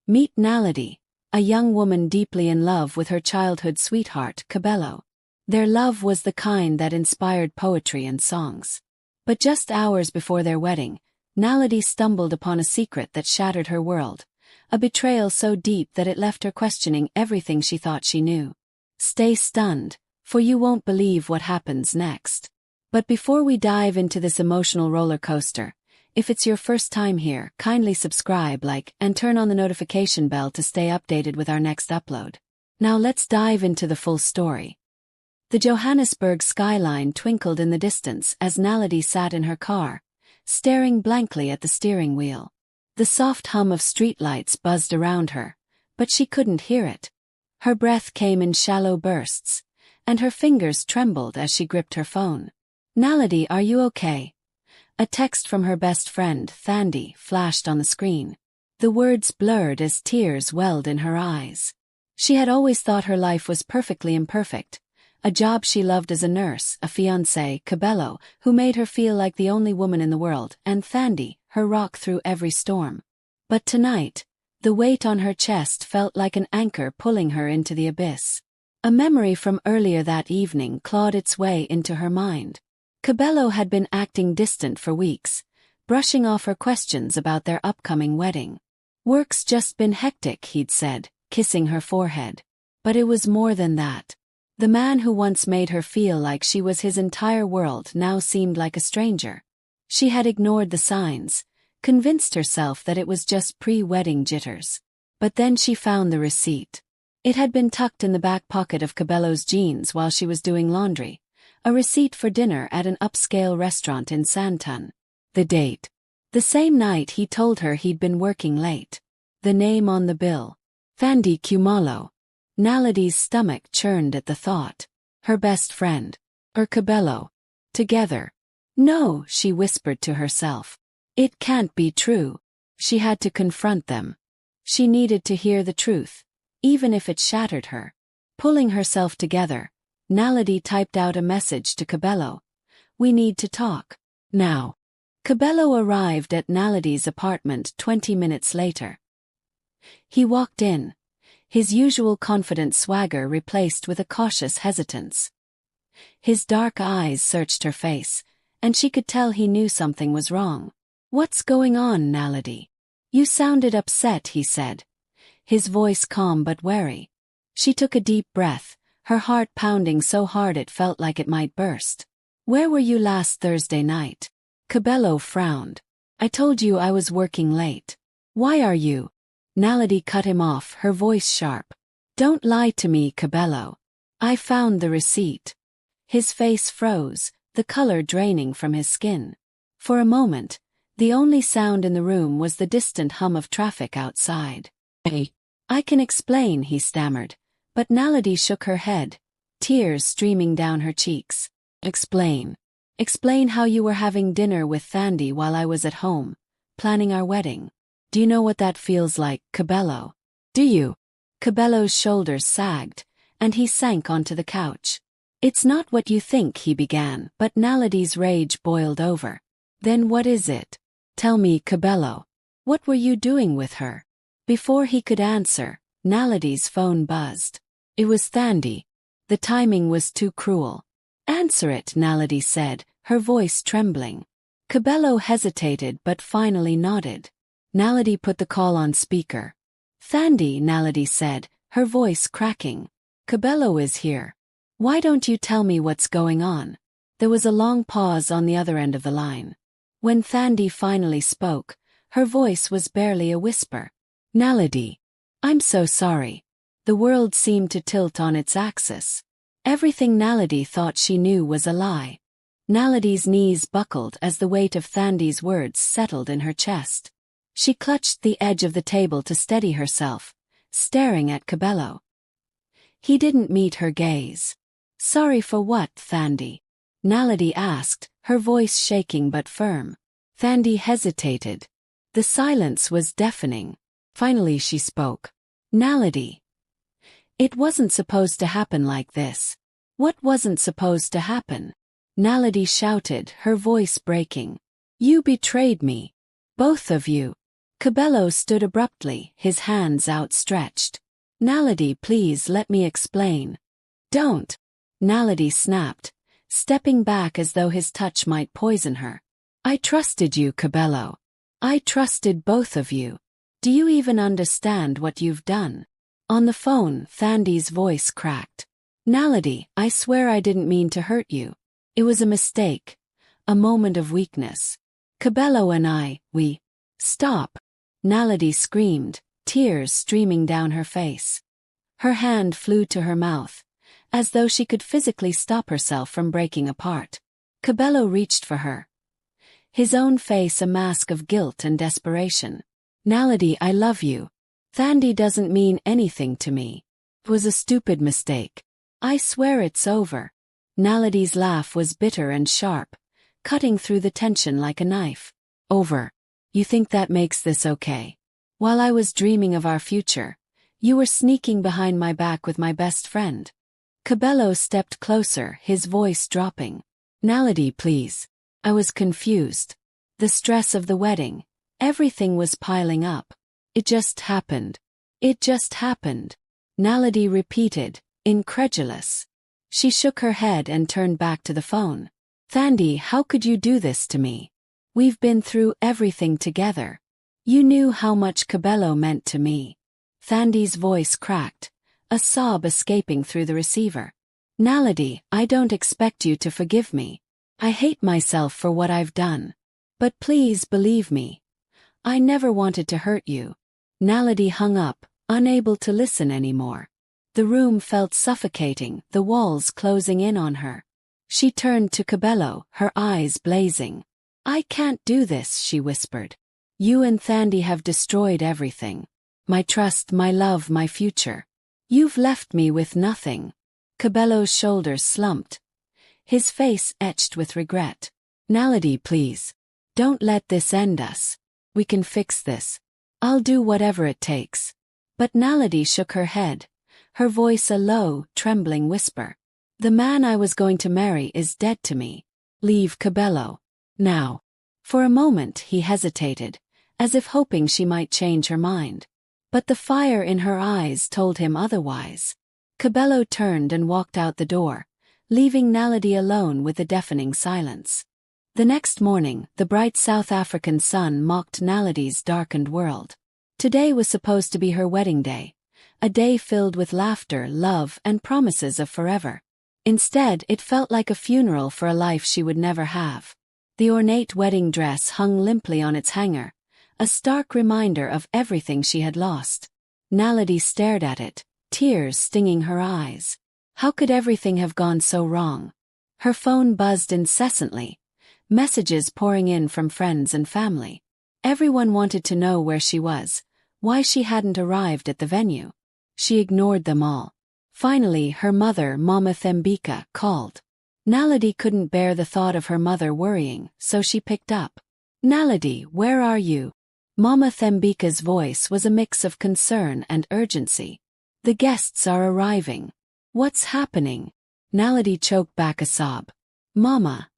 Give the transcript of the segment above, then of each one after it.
Meet Naledi, a young woman deeply in love with her childhood sweetheart, Cabello. Their love was the kind that inspired poetry and songs. But just hours before their wedding, Naledi stumbled upon a secret that shattered her world, a betrayal so deep that it left her questioning everything she thought she knew. Stay stunned, for you won't believe what happens next. But before we dive into this emotional roller coaster, if it's your first time here, kindly subscribe, like, and turn on the notification bell to stay updated with our next upload. Now let's dive into the full story. The Johannesburg skyline twinkled in the distance as Naledi sat in her car, staring blankly at the steering wheel. The soft hum of streetlights buzzed around her, but she couldn't hear it. Her breath came in shallow bursts, and her fingers trembled as she gripped her phone. "Naledi, are you okay?" A text from her best friend, Thandi, flashed on the screen. The words blurred as tears welled in her eyes. She had always thought her life was perfectly imperfect. A job she loved as a nurse, a fiancé, Cabello, who made her feel like the only woman in the world, and Thandi, her rock through every storm. But tonight, the weight on her chest felt like an anchor pulling her into the abyss. A memory from earlier that evening clawed its way into her mind. Cabello had been acting distant for weeks, brushing off her questions about their upcoming wedding. "Work's just been hectic," he'd said, kissing her forehead. But it was more than that. The man who once made her feel like she was his entire world now seemed like a stranger. She had ignored the signs, convinced herself that it was just pre-wedding jitters. But then she found the receipt. It had been tucked in the back pocket of Cabello's jeans while she was doing laundry. A receipt for dinner at an upscale restaurant in Sandton. The date. The same night he told her he'd been working late. The name on the bill. Thandi Kumalo. Naledi's stomach churned at the thought. Her best friend. Cabello. Together. No, she whispered to herself. It can't be true. She had to confront them. She needed to hear the truth, even if it shattered her. Pulling herself together, Naledi typed out a message to Cabello. "We need to talk. Now." Cabello arrived at Naledi's apartment 20 minutes later. He walked in, his usual confident swagger replaced with a cautious hesitance. His dark eyes searched her face, and she could tell he knew something was wrong. "What's going on, Naledi? You sounded upset," he said, his voice calm but wary. She took a deep breath, her heart pounding so hard it felt like it might burst. "Where were you last Thursday night?" Cabello frowned. "I told you I was working late. Why are you?" Naledi cut him off, her voice sharp. "Don't lie to me, Cabello. I found the receipt." His face froze, the color draining from his skin. For a moment, the only sound in the room was the distant hum of traffic outside. "Hey, I can explain," he stammered. But Naledi shook her head, tears streaming down her cheeks. "Explain. Explain how you were having dinner with Thandi while I was at home, planning our wedding. Do you know what that feels like, Cabello? Do you?" Cabello's shoulders sagged, and he sank onto the couch. "It's not what you think," he began, but Naledi's rage boiled over. "Then what is it? Tell me, Cabello. What were you doing with her?" Before he could answer, Naledi's phone buzzed. It was Thandi. The timing was too cruel. "Answer it," Naledi said, her voice trembling. Cabello hesitated but finally nodded. Naledi put the call on speaker. "Thandi," Naledi said, her voice cracking. "Cabello is here. Why don't you tell me what's going on?" There was a long pause on the other end of the line. When Thandi finally spoke, her voice was barely a whisper. "Naledi. I'm so sorry." The world seemed to tilt on its axis. Everything Naledi thought she knew was a lie. Naledi's knees buckled as the weight of Thandi's words settled in her chest. She clutched the edge of the table to steady herself, staring at Cabello. He didn't meet her gaze. "Sorry for what, Thandi?" Naledi asked, her voice shaking but firm. Thandi hesitated. The silence was deafening. Finally she spoke. "Naledi. It wasn't supposed to happen like this." "What wasn't supposed to happen?" Naledi shouted, her voice breaking. "You betrayed me. Both of you." Cabello stood abruptly, his hands outstretched. Naledi, please let me explain. Don't. Naledi snapped, stepping back as though his touch might poison her. I trusted you, Cabello. I trusted both of you. Do you even understand what you've done? On the phone, Thandi's voice cracked. Naledi, I swear I didn't mean to hurt you. It was a mistake. A moment of weakness. Cabello and we. Stop. Naledi screamed, tears streaming down her face. Her hand flew to her mouth, as though she could physically stop herself from breaking apart. Cabello reached for her, his own face a mask of guilt and desperation. Naledi, I love you. Thandi doesn't mean anything to me. It was a stupid mistake. I swear it's over. Naledi's laugh was bitter and sharp, cutting through the tension like a knife. Over. You think that makes this okay? While I was dreaming of our future, you were sneaking behind my back with my best friend. Cabello stepped closer, his voice dropping. Naledi, please. I was confused. The stress of the wedding, everything was piling up. It just happened. It just happened. Naledi repeated, incredulous. She shook her head and turned back to the phone. Thandi, how could you do this to me? We've been through everything together. You knew how much Cabello meant to me. Thandi's voice cracked, a sob escaping through the receiver. Naledi, I don't expect you to forgive me. I hate myself for what I've done. But please believe me. I never wanted to hurt you. Naledi hung up, unable to listen anymore. The room felt suffocating, the walls closing in on her. She turned to Cabello, her eyes blazing. I can't do this, she whispered. You and Thandi have destroyed everything. My trust, my love, my future. You've left me with nothing. Cabello's shoulders slumped, his face etched with regret. Naledi, please. Don't let this end us. We can fix this. I'll do whatever it takes. But Naledi shook her head, her voice a low, trembling whisper. The man I was going to marry is dead to me. Leave Cabello. Now. For a moment he hesitated, as if hoping she might change her mind. But the fire in her eyes told him otherwise. Cabello turned and walked out the door, leaving Naledi alone with the deafening silence. The next morning, the bright South African sun mocked Naledi's darkened world. Today was supposed to be her wedding day, a day filled with laughter, love, and promises of forever. Instead, it felt like a funeral for a life she would never have. The ornate wedding dress hung limply on its hanger, a stark reminder of everything she had lost. Naledi stared at it, tears stinging her eyes. How could everything have gone so wrong? Her phone buzzed incessantly, messages pouring in from friends and family. Everyone wanted to know where she was, why she hadn't arrived at the venue. She ignored them all. Finally, her mother, Mama Thembika, called. Naledi couldn't bear the thought of her mother worrying, so she picked up. Naledi, where are you? Mama Thembika's voice was a mix of concern and urgency. The guests are arriving. What's happening? Naledi choked back a sob. Mama.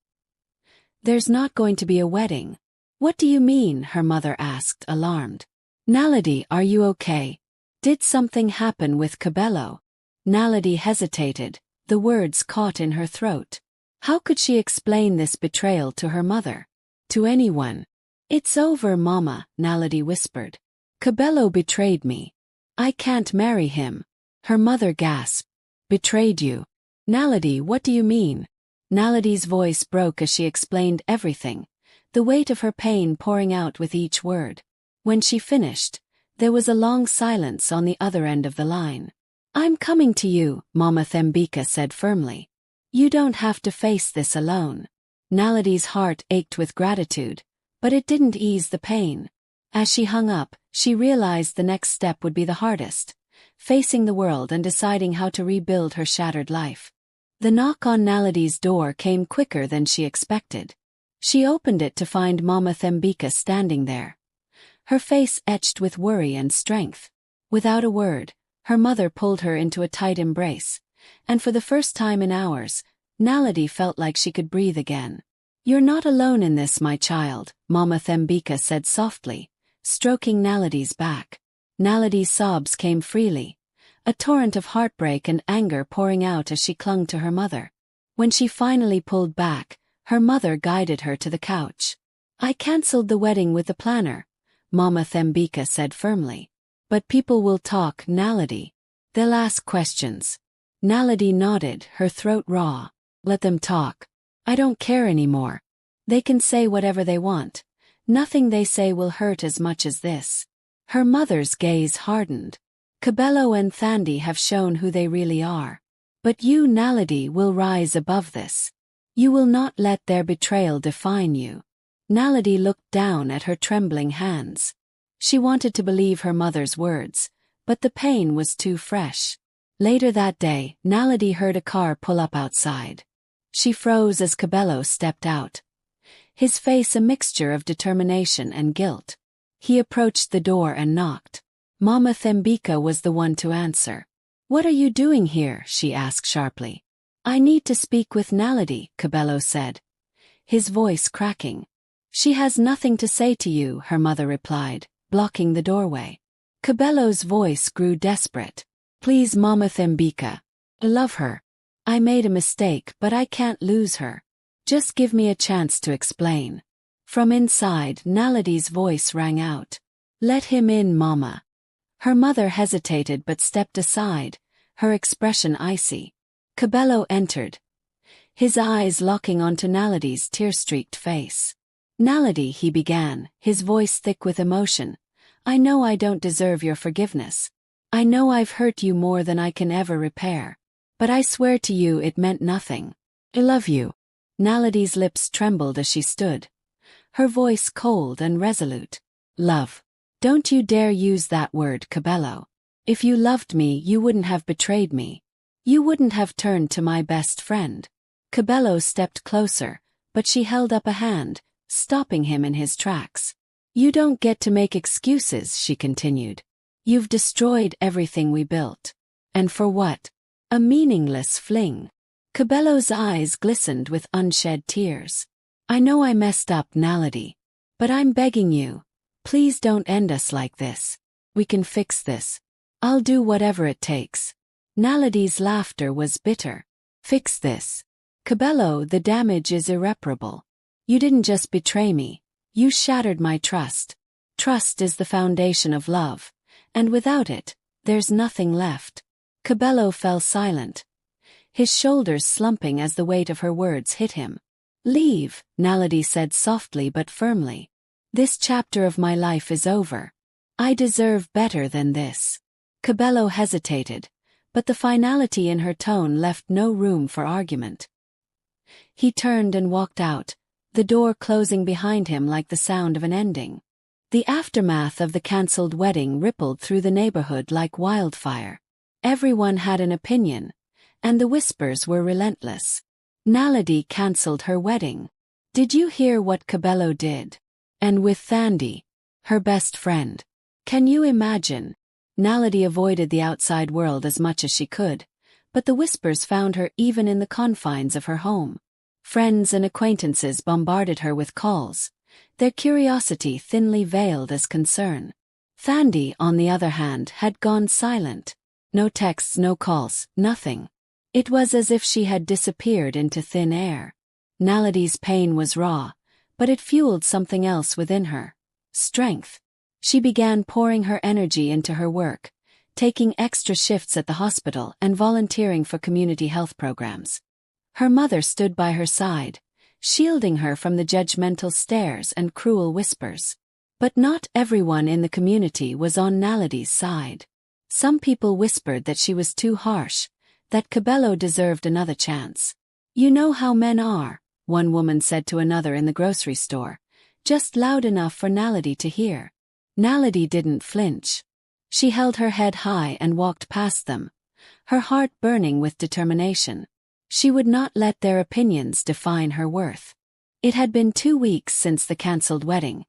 There's not going to be a wedding. What do you mean? Her mother asked, alarmed. Naledi, are you okay? Did something happen with Cabello? Naledi hesitated, the words caught in her throat. How could she explain this betrayal to her mother? To anyone? It's over, Mama, Naledi whispered. Cabello betrayed me. I can't marry him. Her mother gasped. Betrayed you? Naledi, what do you mean? Naledi's voice broke as she explained everything, the weight of her pain pouring out with each word. When she finished, there was a long silence on the other end of the line. I'm coming to you, Mama Thembika said firmly. You don't have to face this alone. Naledi's heart ached with gratitude, but it didn't ease the pain. As she hung up, she realized the next step would be the hardest, facing the world and deciding how to rebuild her shattered life. The knock on Naledi's door came quicker than she expected. She opened it to find Mama Thembika standing there, her face etched with worry and strength. Without a word, her mother pulled her into a tight embrace, and for the first time in hours, Naledi felt like she could breathe again. You're not alone in this, my child, Mama Thembika said softly, stroking Naledi's back. Naledi's sobs came freely, a torrent of heartbreak and anger pouring out as she clung to her mother. When she finally pulled back, her mother guided her to the couch. "I cancelled the wedding with the planner," Mama Thembika said firmly. "But people will talk, Naledi. They'll ask questions." Naledi nodded, her throat raw. "Let them talk. I don't care anymore. They can say whatever they want. Nothing they say will hurt as much as this." Her mother's gaze hardened. "Kebelo and Thandi have shown who they really are. But you, Naledi, will rise above this. You will not let their betrayal define you." Naledi looked down at her trembling hands. She wanted to believe her mother's words, but the pain was too fresh. Later that day, Naledi heard a car pull up outside. She froze as Kebelo stepped out, his face a mixture of determination and guilt. He approached the door and knocked. Mama Thembika was the one to answer. "What are you doing here?" she asked sharply. "I need to speak with Naledi," Kebelo said, his voice cracking. "She has nothing to say to you," her mother replied, blocking the doorway. Kebelo's voice grew desperate. "Please, Mama Thembika. I love her. I made a mistake, but I can't lose her. Just give me a chance to explain." From inside, Naledi's voice rang out. "Let him in, Mama." Her mother hesitated but stepped aside, her expression icy. Kebelo entered, his eyes locking onto Naledi's tear-streaked face. "Naledi," he began, his voice thick with emotion, "I know I don't deserve your forgiveness. I know I've hurt you more than I can ever repair. But I swear to you it meant nothing. I love you." Naledi's lips trembled as she stood, her voice cold and resolute. "Love. Don't you dare use that word, Kebelo. If you loved me, you wouldn't have betrayed me. You wouldn't have turned to my best friend." Kebelo stepped closer, but she held up a hand, stopping him in his tracks. "You don't get to make excuses," she continued. "You've destroyed everything we built. And for what? A meaningless fling." Kebelo's eyes glistened with unshed tears. "I know I messed up, Naledi. But I'm begging you. Please don't end us like this. We can fix this. I'll do whatever it takes." Naledi's laughter was bitter. "Fix this? Kebelo, the damage is irreparable. You didn't just betray me. You shattered my trust. Trust is the foundation of love, and without it, there's nothing left." Kebelo fell silent, his shoulders slumping as the weight of her words hit him. "Leave," Naledi said softly but firmly. "This chapter of my life is over. I deserve better than this." Kebelo hesitated, but the finality in her tone left no room for argument. He turned and walked out, the door closing behind him like the sound of an ending. The aftermath of the cancelled wedding rippled through the neighborhood like wildfire. Everyone had an opinion, and the whispers were relentless. Naledi cancelled her wedding. Did you hear what Kebelo did? And with Thandi, her best friend. Can you imagine? Naledi avoided the outside world as much as she could, but the whispers found her even in the confines of her home. Friends and acquaintances bombarded her with calls, their curiosity thinly veiled as concern. Thandi, on the other hand, had gone silent. No texts, no calls, nothing. It was as if she had disappeared into thin air. Naledi's pain was raw, but it fueled something else within her. Strength. She began pouring her energy into her work, taking extra shifts at the hospital and volunteering for community health programs. Her mother stood by her side, shielding her from the judgmental stares and cruel whispers. But not everyone in the community was on Naledi's side. Some people whispered that she was too harsh, that Kebelo deserved another chance. "You know how men are," one woman said to another in the grocery store, just loud enough for Naledi to hear. Naledi didn't flinch. She held her head high and walked past them, her heart burning with determination. She would not let their opinions define her worth. It had been 2 weeks since the cancelled wedding,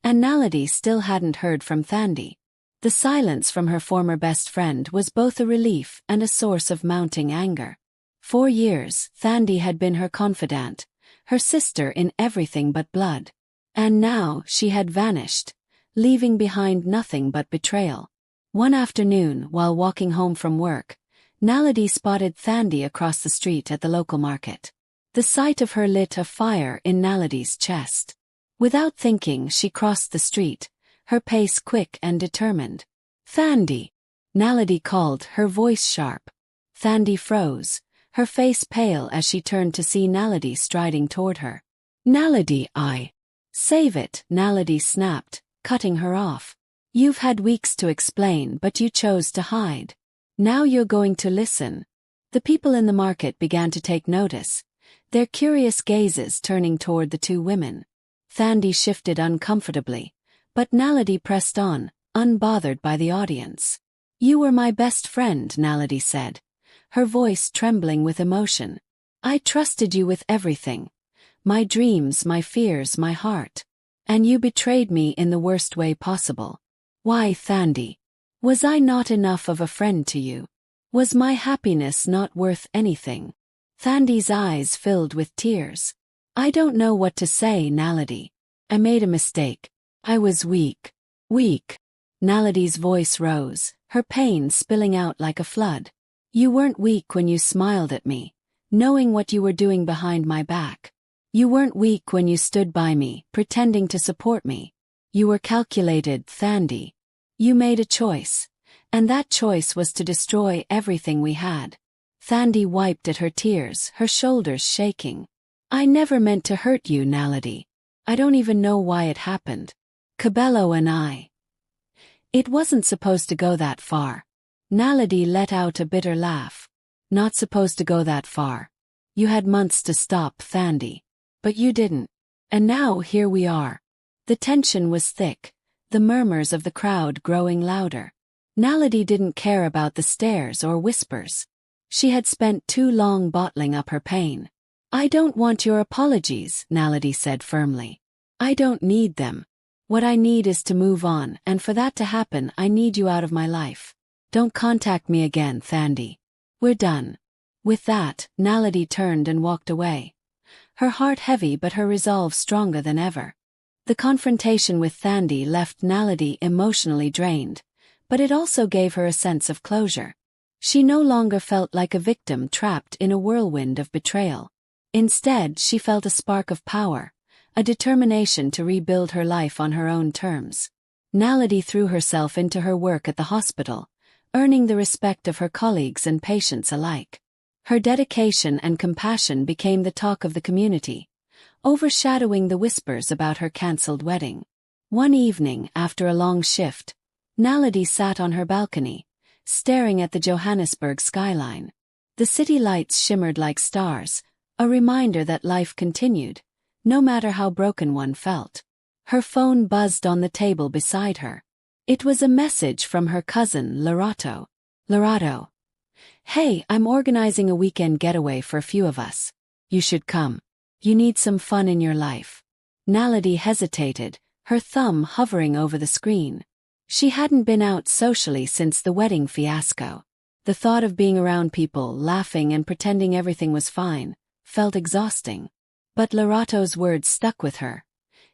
and Naledi still hadn't heard from Thandi. The silence from her former best friend was both a relief and a source of mounting anger. 4 years, Thandi had been her confidant, her sister in everything but blood. And now she had vanished, leaving behind nothing but betrayal. One afternoon, while walking home from work, Naledi spotted Thandi across the street at the local market. The sight of her lit a fire in Naledi's chest. Without thinking, she crossed the street, her pace quick and determined. "Thandi!" Naledi called, her voice sharp. Thandi froze, her face pale as she turned to see Naledi striding toward her. "Naledi, I..." "Save it," Naledi snapped, cutting her off. "You've had weeks to explain, but you chose to hide. Now you're going to listen." The people in the market began to take notice, their curious gazes turning toward the two women. Thandi shifted uncomfortably, but Naledi pressed on, unbothered by the audience. "You were my best friend," Naledi said, her voice trembling with emotion. "I trusted you with everything. My dreams, my fears, my heart. And you betrayed me in the worst way possible. Why, Thandi? Was I not enough of a friend to you? Was my happiness not worth anything?" Thandi's eyes filled with tears. "I don't know what to say, Naledi. I made a mistake. I was weak." "Weak?" Naledi's voice rose, her pain spilling out like a flood. "You weren't weak when you smiled at me, knowing what you were doing behind my back. You weren't weak when you stood by me, pretending to support me. You were calculated, Thandi. You made a choice, and that choice was to destroy everything we had." Thandi wiped at her tears, her shoulders shaking. "I never meant to hurt you, Naledi. I don't even know why it happened. Cabello and I. It wasn't supposed to go that far." Naledi let out a bitter laugh. "Not supposed to go that far. You had months to stop, Thandi. But you didn't. And now here we are." The tension was thick, the murmurs of the crowd growing louder. Naledi didn't care about the stares or whispers. She had spent too long bottling up her pain. "I don't want your apologies," Naledi said firmly. "I don't need them. What I need is to move on, and for that to happen I need you out of my life. Don't contact me again, Thandi. We're done." With that, Naledi turned and walked away, her heart heavy but her resolve stronger than ever. The confrontation with Thandi left Naledi emotionally drained, but it also gave her a sense of closure. She no longer felt like a victim trapped in a whirlwind of betrayal. Instead, she felt a spark of power, a determination to rebuild her life on her own terms. Naledi threw herself into her work at the hospital, earning the respect of her colleagues and patients alike. Her dedication and compassion became the talk of the community, overshadowing the whispers about her cancelled wedding. One evening, after a long shift, Naledi sat on her balcony, staring at the Johannesburg skyline. The city lights shimmered like stars, a reminder that life continued, no matter how broken one felt. Her phone buzzed on the table beside her. It was a message from her cousin, Lerato. "Lerato. Hey, I'm organizing a weekend getaway for a few of us. You should come. You need some fun in your life." Naledi hesitated, her thumb hovering over the screen. She hadn't been out socially since the wedding fiasco. The thought of being around people, laughing and pretending everything was fine, felt exhausting. But Lerato's words stuck with her.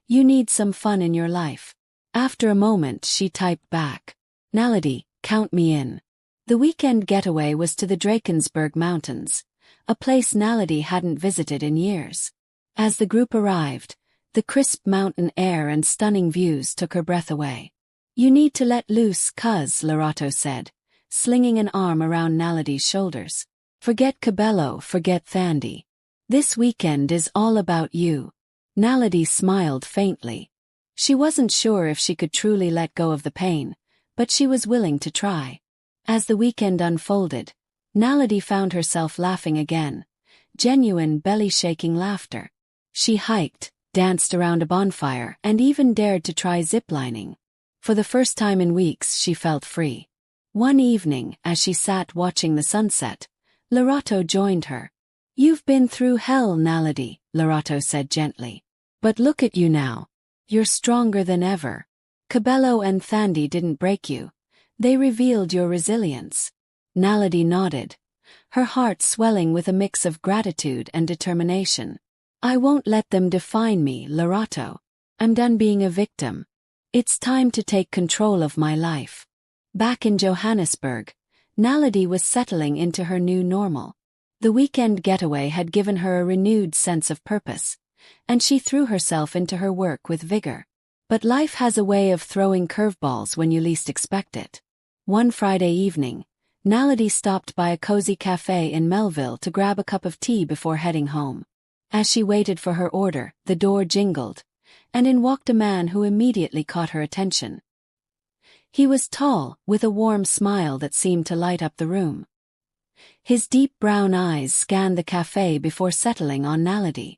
"You need some fun in your life." After a moment, she typed back, "Naledi, count me in." The weekend getaway was to the Drakensberg Mountains, a place Naledi hadn't visited in years. As the group arrived, the crisp mountain air and stunning views took her breath away. "You need to let loose, cuz," Lerato said, slinging an arm around Naledi's shoulders. "Forget Cabello, forget Thandi. This weekend is all about you." Naledi smiled faintly. She wasn't sure if she could truly let go of the pain, but she was willing to try. As the weekend unfolded, Naledi found herself laughing again, genuine belly-shaking laughter. She hiked, danced around a bonfire, and even dared to try ziplining. For the first time in weeks, she felt free. One evening, as she sat watching the sunset, Lerato joined her. "You've been through hell, Naledi," Lerato said gently. "But look at you now. You're stronger than ever. Cabello and Thandi didn't break you. They revealed your resilience." Naledi nodded, her heart swelling with a mix of gratitude and determination. "I won't let them define me, Lerato. I'm done being a victim." It's time to take control of my life. Back in Johannesburg, Naledi was settling into her new normal. The weekend getaway had given her a renewed sense of purpose, and she threw herself into her work with vigor. But life has a way of throwing curveballs when you least expect it. One Friday evening, Naledi stopped by a cozy cafe in Melville to grab a cup of tea before heading home. As she waited for her order, the door jingled, and in walked a man who immediately caught her attention. He was tall, with a warm smile that seemed to light up the room. His deep brown eyes scanned the cafe before settling on Naledi.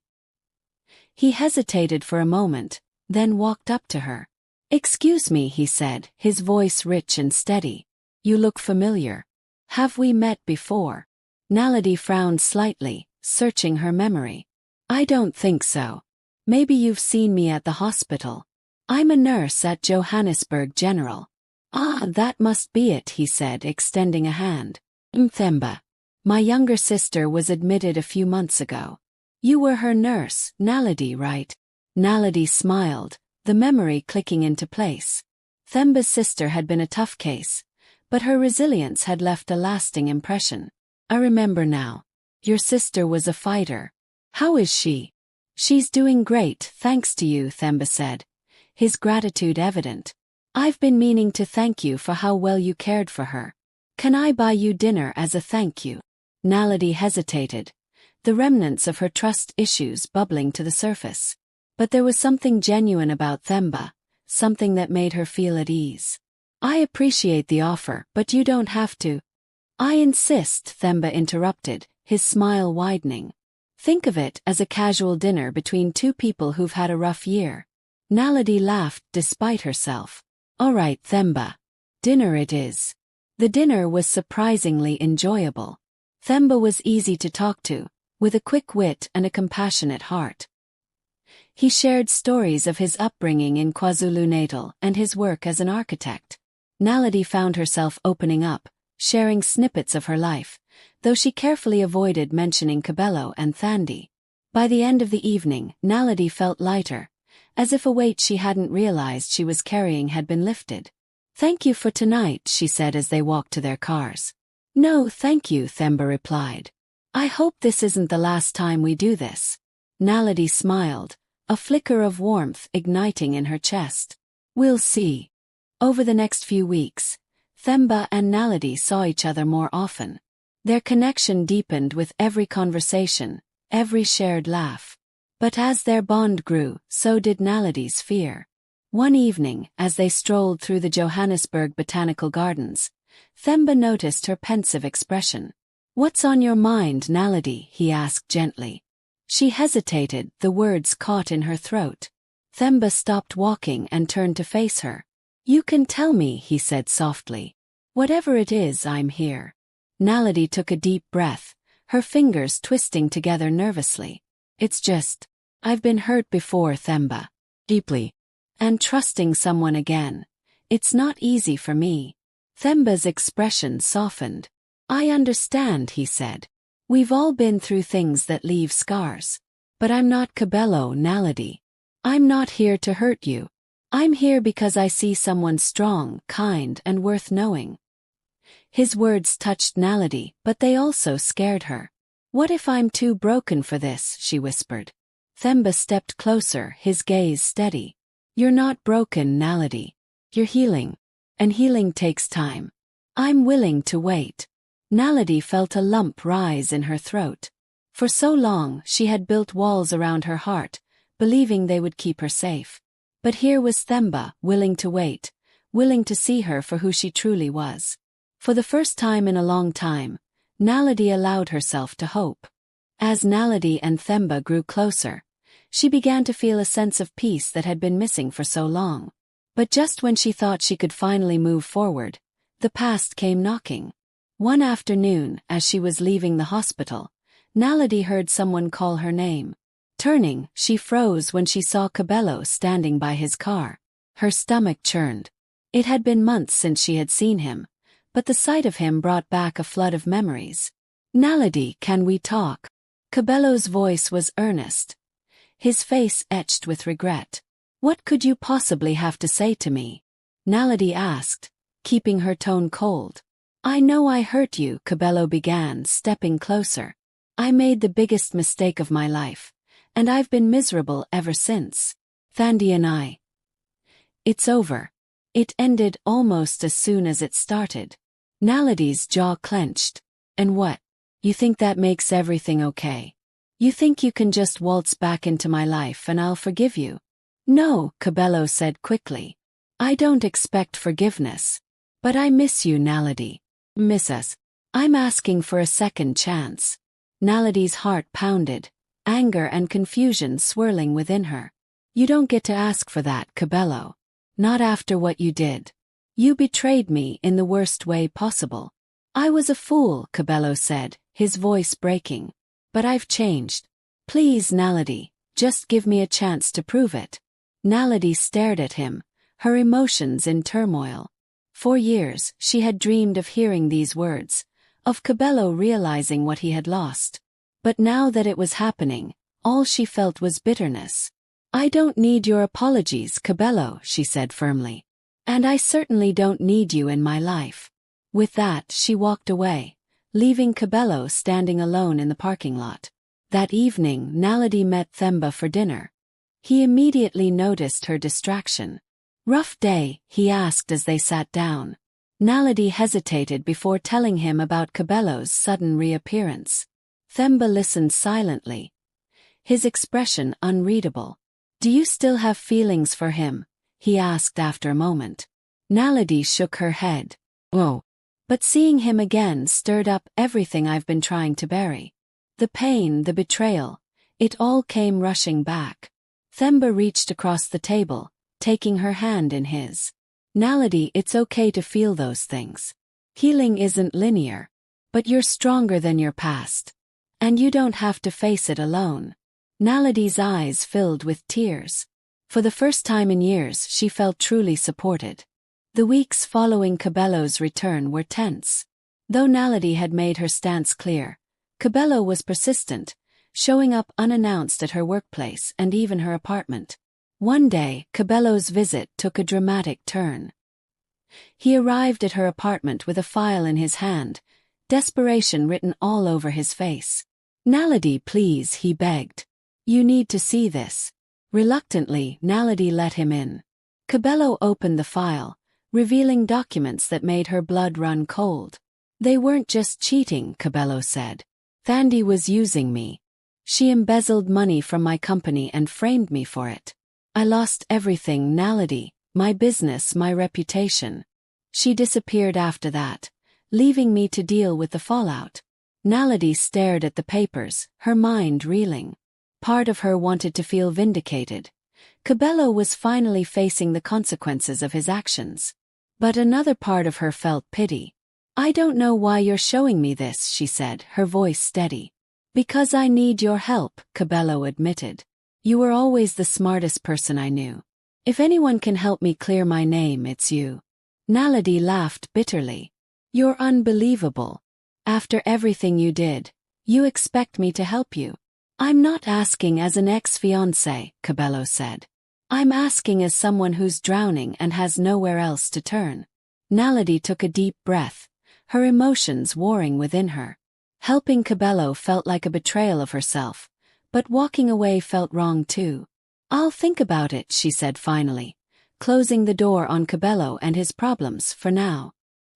He hesitated for a moment, then walked up to her. "Excuse me," he said, his voice rich and steady. "You look familiar. Have we met before?" Naledi frowned slightly, searching her memory. "I don't think so. Maybe you've seen me at the hospital. I'm a nurse at Johannesburg General." "Ah, that must be it," he said, extending a hand. "Themba. My younger sister was admitted a few months ago. You were her nurse, Naledi, right?" Naledi smiled, the memory clicking into place. Themba's sister had been a tough case, but her resilience had left a lasting impression. "I remember now. Your sister was a fighter. How is she?" "She's doing great, thanks to you," Themba said, his gratitude evident. "I've been meaning to thank you for how well you cared for her. Can I buy you dinner as a thank you?" Naledi hesitated, the remnants of her trust issues bubbling to the surface. But there was something genuine about Themba, something that made her feel at ease. "I appreciate the offer, but you don't have to." "I insist," Themba interrupted, his smile widening. "Think of it as a casual dinner between two people who've had a rough year." Naledi laughed despite herself. "All right, Themba. Dinner it is." The dinner was surprisingly enjoyable. Themba was easy to talk to, with a quick wit and a compassionate heart. He shared stories of his upbringing in KwaZulu-Natal and his work as an architect. Naledi found herself opening up, sharing snippets of her life, though she carefully avoided mentioning Kabelo and Thandi. By the end of the evening, Naledi felt lighter, as if a weight she hadn't realized she was carrying had been lifted. "Thank you for tonight," she said as they walked to their cars. "No, thank you," Themba replied. "I hope this isn't the last time we do this." Naledi smiled, a flicker of warmth igniting in her chest. "We'll see." Over the next few weeks, Themba and Naledi saw each other more often. Their connection deepened with every conversation, every shared laugh. But as their bond grew, so did Naledi's fear. One evening, as they strolled through the Johannesburg Botanical Gardens, Themba noticed her pensive expression. "What's on your mind, Naledi?" he asked gently. She hesitated, the words caught in her throat. Themba stopped walking and turned to face her. "You can tell me," he said softly. "Whatever it is, I'm here." Naledi took a deep breath, her fingers twisting together nervously. "It's just, I've been hurt before, Themba. Deeply. And trusting someone again. It's not easy for me." Themba's expression softened. "I understand," he said. "We've all been through things that leave scars. But I'm not Kabelo, Naledi. I'm not here to hurt you. I'm here because I see someone strong, kind, and worth knowing." His words touched Naledi, but they also scared her. "What if I'm too broken for this?" she whispered. Themba stepped closer, his gaze steady. "You're not broken, Naledi. You're healing. And healing takes time. I'm willing to wait." Naledi felt a lump rise in her throat. For so long, she had built walls around her heart, believing they would keep her safe. But here was Themba, willing to wait, willing to see her for who she truly was. For the first time in a long time, Naledi allowed herself to hope. As Naledi and Themba grew closer, she began to feel a sense of peace that had been missing for so long. But just when she thought she could finally move forward, the past came knocking. One afternoon, as she was leaving the hospital, Naledi heard someone call her name. Turning, she froze when she saw Kabelo standing by his car. Her stomach churned. It had been months since she had seen him, but the sight of him brought back a flood of memories. "Naledi, can we talk?" Kabelo's voice was earnest, his face etched with regret. What could you possibly have to say to me? Naledi asked, keeping her tone cold. I know I hurt you, Cabello began, stepping closer. I made the biggest mistake of my life, and I've been miserable ever since. Thandi and I. It's over. It ended almost as soon as it started. Naledi's jaw clenched. And what? You think that makes everything okay? You think you can just waltz back into my life and I'll forgive you? No, Cabello said quickly. I don't expect forgiveness. But I miss you, Naledi. Miss us. I'm asking for a second chance. Naledi's heart pounded, anger and confusion swirling within her. You don't get to ask for that, Cabello. Not after what you did. You betrayed me in the worst way possible. I was a fool, Cabello said, his voice breaking. But I've changed. Please, Naledi, just give me a chance to prove it. Naledi stared at him, her emotions in turmoil. For years, she had dreamed of hearing these words, of Cabello realizing what he had lost. But now that it was happening, all she felt was bitterness. I don't need your apologies, Cabello, she said firmly. And I certainly don't need you in my life. With that, she walked away, leaving Cabello standing alone in the parking lot. That evening, Naledi met Themba for dinner. He immediately noticed her distraction. Rough day, he asked as they sat down. Naledi hesitated before telling him about Cabello's sudden reappearance. Themba listened silently, his expression unreadable. Do you still have feelings for him? He asked after a moment. Naledi shook her head. Oh. But seeing him again stirred up everything I've been trying to bury. The pain, the betrayal, it all came rushing back. Themba reached across the table, taking her hand in his. Naledi, it's okay to feel those things. Healing isn't linear. But you're stronger than your past. And you don't have to face it alone. Naledi's eyes filled with tears. For the first time in years, she felt truly supported. The weeks following Cabello's return were tense. Though Naledi had made her stance clear, Cabello was persistent, showing up unannounced at her workplace and even her apartment. One day, Cabello's visit took a dramatic turn. He arrived at her apartment with a file in his hand, desperation written all over his face. Naledi, please, he begged. You need to see this. Reluctantly, Naledi let him in. Cabello opened the file, revealing documents that made her blood run cold. They weren't just cheating, Cabello said. Thandi was using me. She embezzled money from my company and framed me for it. I lost everything, Naledi, my business, my reputation. She disappeared after that, leaving me to deal with the fallout. Naledi stared at the papers, her mind reeling. Part of her wanted to feel vindicated. Cabello was finally facing the consequences of his actions. But another part of her felt pity. I don't know why you're showing me this, she said, her voice steady. Because I need your help, Cabello admitted. You were always the smartest person I knew. If anyone can help me clear my name, it's you. Naledi laughed bitterly. You're unbelievable. After everything you did, you expect me to help you. I'm not asking as an ex-fiancé, Cabello said. I'm asking as someone who's drowning and has nowhere else to turn. Naledi took a deep breath, her emotions warring within her. Helping Cabello felt like a betrayal of herself, but walking away felt wrong too. I'll think about it, she said finally, closing the door on Cabello and his problems for now.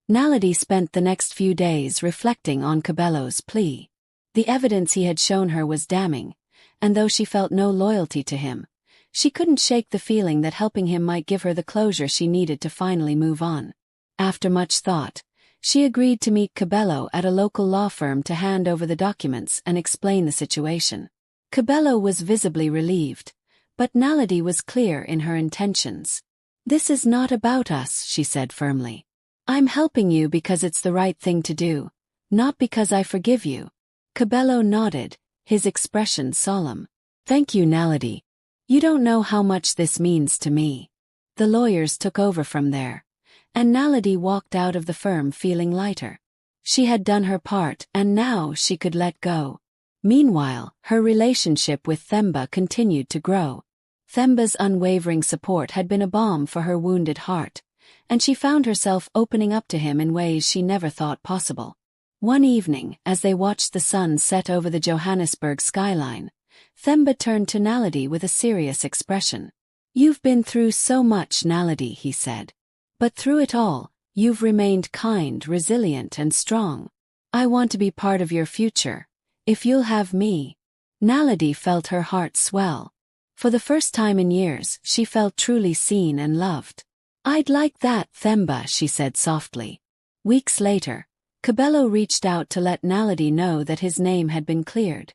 Naledi spent the next few days reflecting on Cabello's plea. The evidence he had shown her was damning, and though she felt no loyalty to him, she couldn't shake the feeling that helping him might give her the closure she needed to finally move on. After much thought, she agreed to meet Cabello at a local law firm to hand over the documents and explain the situation. Cabello was visibly relieved, but Naledi was clear in her intentions. This is not about us, she said firmly. I'm helping you because it's the right thing to do, not because I forgive you. Cabello nodded, his expression solemn. Thank you, Naledi. You don't know how much this means to me. The lawyers took over from there, and Naledi walked out of the firm feeling lighter. She had done her part and now she could let go. Meanwhile, her relationship with Themba continued to grow. Themba's unwavering support had been a balm for her wounded heart, and she found herself opening up to him in ways she never thought possible. One evening, as they watched the sun set over the Johannesburg skyline, Themba turned to Naledi with a serious expression. "You've been through so much, Naledi," he said. "But through it all, you've remained kind, resilient, and strong. I want to be part of your future, if you'll have me." Naledi felt her heart swell. For the first time in years, she felt truly seen and loved. "I'd like that, Themba," she said softly. Weeks later, Cabello reached out to let Naledi know that his name had been cleared.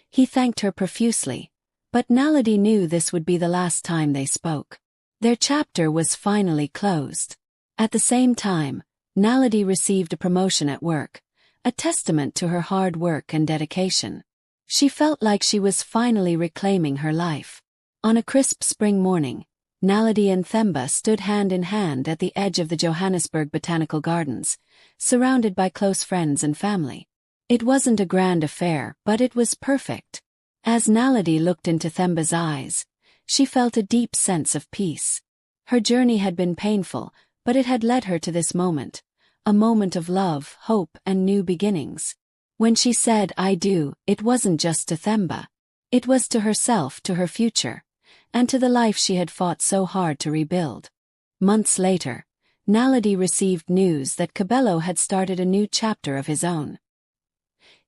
He thanked her profusely, but Naledi knew this would be the last time they spoke. Their chapter was finally closed. At the same time, Naledi received a promotion at work, a testament to her hard work and dedication. She felt like she was finally reclaiming her life. On a crisp spring morning, Naledi and Themba stood hand in hand at the edge of the Johannesburg Botanical Gardens, surrounded by close friends and family. It wasn't a grand affair, but it was perfect. As Naledi looked into Themba's eyes, she felt a deep sense of peace. Her journey had been painful, but it had led her to this moment, a moment of love, hope, and new beginnings. When she said "I do," it wasn't just to Themba. It was to herself, to her future, and to the life she had fought so hard to rebuild. Months later, Naledi received news that Cabello had started a new chapter of his own.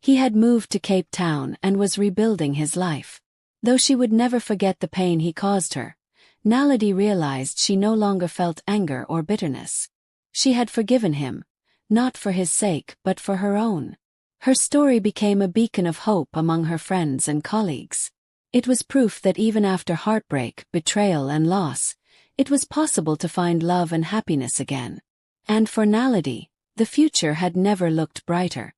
He had moved to Cape Town and was rebuilding his life. Though she would never forget the pain he caused her, Naledi realized she no longer felt anger or bitterness. She had forgiven him, not for his sake but for her own. Her story became a beacon of hope among her friends and colleagues. It was proof that even after heartbreak, betrayal, and loss, it was possible to find love and happiness again. And for Naledi, the future had never looked brighter.